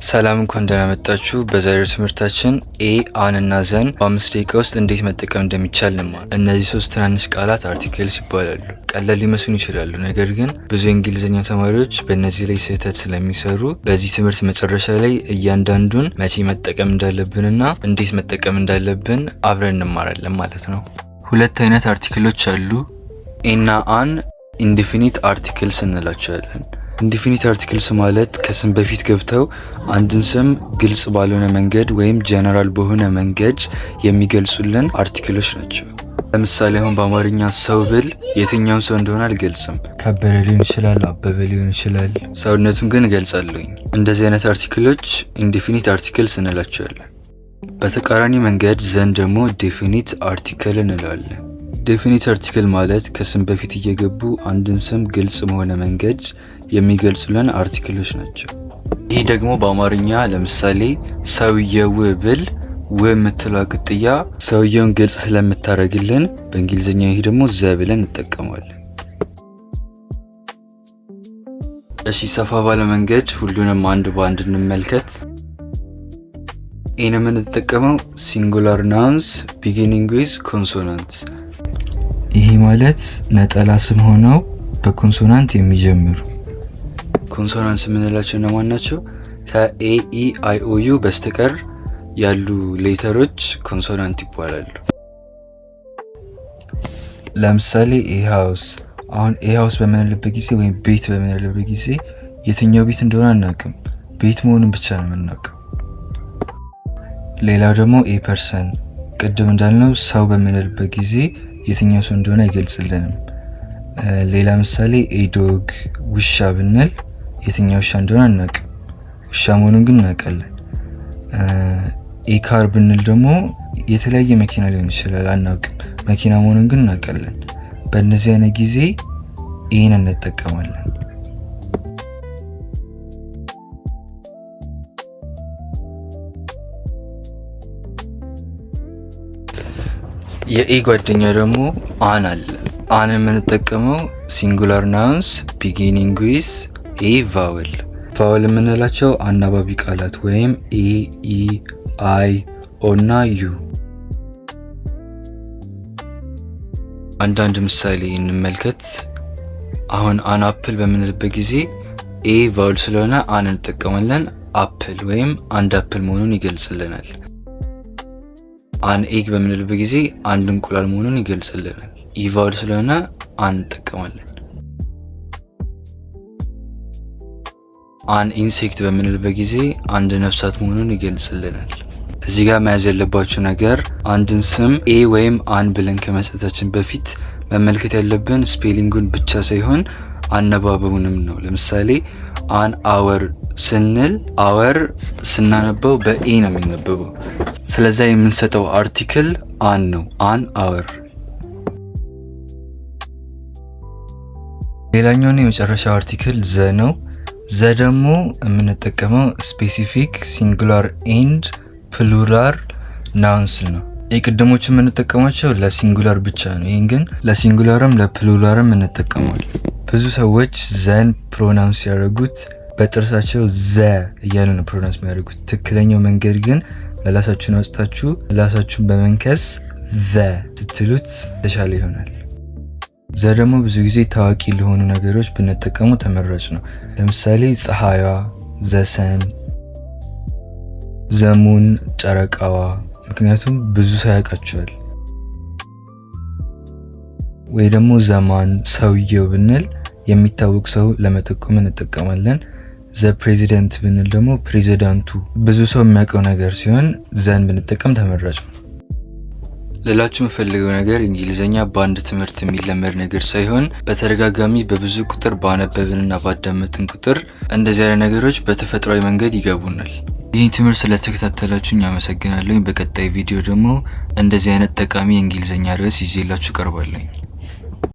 ሰላም እንኳን ደህና መጣችሁ። በዛሬው ትምህርታችን ኤ አን እና ዘን በ5 ደቂቃ ውስጥ እንዴት መጠቀም እንደሚቻል እንማር። እነዚህ ሶስት ትናንሽ ቃላት አርቲክልስ ይባላሉ። ቀላል ሊመስሉ ይችላሉ፣ ነገር ግን ብዙ የእንግሊዝኛ ተማሪዎች በእነዚህ ላይ ስህተት ስለሚሰሩ በዚህ ትምህርት መጨረሻ ላይ እያንዳንዱን መቼ መጠቀም እንዳለብንና እንዴት መጠቀም እንዳለብን አብረን እንማራለን ማለት ነው። ሁለት አይነት አርቲክሎች አሉ። ኤ እና አን ኢንዲፊኒት አርቲክልስ እንላቸዋለን። ኢንዲፊኒት አርቲክልስ ማለት ከስም በፊት ገብተው አንድን ስም ግልጽ ባልሆነ መንገድ ወይም ጀነራል በሆነ መንገድ የሚገልጹልን አርቲክሎች ናቸው። ለምሳሌ አሁን በአማርኛ ሰው ብል የትኛውን ሰው እንደሆነ አልገልጽም። ከበደ ሊሆን ይችላል፣ አበበ ሊሆን ይችላል። ሰውነቱን ግን እገልጻለሁኝ። እንደዚህ አይነት አርቲክሎች ኢንዲፊኒት አርቲክልስ እንላቸዋለን። በተቃራኒ መንገድ ዘን ደግሞ ዴፊኒት አርቲክል እንለዋለን። ዴፊኒት አርቲክል ማለት ከስም በፊት እየገቡ አንድን ስም ግልጽ በሆነ መንገድ የሚገልጹልን አርቲክሎች ናቸው። ይህ ደግሞ በአማርኛ ለምሳሌ ሰውየው ብል ው የምትለው ቅጥያ ሰውየውን ግልጽ ስለምታደርግልን፣ በእንግሊዝኛ ይህ ደግሞ ዘ ብለን እንጠቀማለን። እሺ ሰፋ ባለ መንገድ ሁሉንም አንድ በአንድ እንመልከት። ይህን የምንጠቀመው ሲንጉላር ናውንስ ቢጊኒንግ ዊዝ ኮንሶናንትስ። ይሄ ማለት ነጠላ ስም ሆነው በኮንሶናንት የሚጀምሩ። ኮንሶናንትስ የምንላቸው እነማን ናቸው? ከኤ ኢ አይ ኦ ዩ በስተቀር ያሉ ሌተሮች ኮንሶናንት ይባላሉ። ለምሳሌ ኤ ሃውስ። አሁን ኤ ሃውስ በምንልበት ጊዜ ወይም ቤት በምንልበት ጊዜ የትኛው ቤት እንደሆነ አናውቅም፣ ቤት መሆኑን ብቻ ነው የምናውቀው። ሌላው ደግሞ ኤ ፐርሰን፣ ቅድም እንዳልነው ሰው በምንልበት ጊዜ የትኛው ሰው እንደሆነ አይገልጽልንም። ሌላ ምሳሌ ኤ ዶግ፣ ውሻ ብንል የትኛው ውሻ እንደሆነ አናውቅም፣ ውሻ መሆኑን ግን እናውቃለን። ኤ ካር ብንል ደግሞ የተለያየ መኪና ሊሆን ይችላል፣ አናውቅም፣ መኪና መሆኑን ግን እናውቃለን። በእነዚህ አይነት ጊዜ ኤን እንጠቀማለን። የኤ ጓደኛ ደግሞ አን አለ። አን የምንጠቀመው ሲንጉላር ናውንስ ቢጊኒንግ ዊዝ ኤ ቫወል። ቫወል የምንላቸው አናባቢ ቃላት ወይም ኤ ኢ አይ ኦ እና ዩ። አንዳንድ ምሳሌ እንመልከት። አሁን አን አፕል በምንልበት ጊዜ ኤ ቫወል ስለሆነ አን እንጠቀማለን። አፕል ወይም አንድ አፕል መሆኑን ይገልጽልናል። አን ኤግ በምንልበት ጊዜ አንድ እንቁላል መሆኑን ይገልጽልናል። ኢ ቫወል ስለሆነ አን እንጠቀማለን። አን ኢንሴክት በምንልበት ጊዜ አንድ ነፍሳት መሆኑን ይገልጽልናል። እዚህ ጋር መያዝ ያለባችሁ ነገር አንድን ስም ኤ ወይም አን ብለን ከመስጠታችን በፊት መመልከት ያለብን ስፔሊንጉን ብቻ ሳይሆን አነባበቡንም ነው። ለምሳሌ አን አወር ስንል አወር ስናነበው በኤ ነው የሚነበበው። ስለዛ የምንሰጠው አርቲክል አን ነው። አን አወር። ሌላኛውና የመጨረሻው አርቲክል ዘ ነው። ዘ ደግሞ የምንጠቀመው ስፔሲፊክ ሲንጉላር ኤንድ ፕሉራል ናውንስ ነው። የቅድሞቹ የምንጠቀማቸው ለሲንጉላር ብቻ ነው። ይህን ግን ለሲንጉላርም ለፕሉራልም እንጠቀማለን። ብዙ ሰዎች ዘን ፕሮናውንስ ያደረጉት በጥርሳቸው ዘ እያሉ ነው ፕሮናንስ የሚያደርጉት። ትክክለኛው መንገድ ግን ምላሳችሁን አውጥታችሁ ምላሳችሁን በመንከስ ዘ ስትሉት ተሻለ ይሆናል። ዘ ደግሞ ብዙ ጊዜ ታዋቂ ለሆኑ ነገሮች ብንጠቀሙ ተመራጭ ነው። ለምሳሌ ፀሐይዋ፣ ዘሰን፣ ዘሙን፣ ጨረቃዋ፣ ምክንያቱም ብዙ ሰው ያውቃቸዋል። ወይ ደግሞ ዘማን፣ ሰውየው ብንል የሚታወቅ ሰው ለመጠቆም እንጠቀማለን። ዘ ፕሬዚደንት ብንል ደግሞ ፕሬዚዳንቱ፣ ብዙ ሰው የሚያውቀው ነገር ሲሆን ዘን ብንጠቀም ተመራጭ ነው። ሌላችሁ የምፈልገው ነገር እንግሊዝኛ በአንድ ትምህርት የሚለመድ ነገር ሳይሆን በተደጋጋሚ በብዙ ቁጥር ባነበብንና ባዳመጥን ቁጥር እንደዚህ አይነት ነገሮች በተፈጥሯዊ መንገድ ይገቡናል። ይህን ትምህርት ስለተከታተላችሁኝ አመሰግናለሁ። በቀጣይ ቪዲዮ ደግሞ እንደዚህ አይነት ጠቃሚ የእንግሊዝኛ ርዕስ ይዤላችሁ ቀርባለሁ።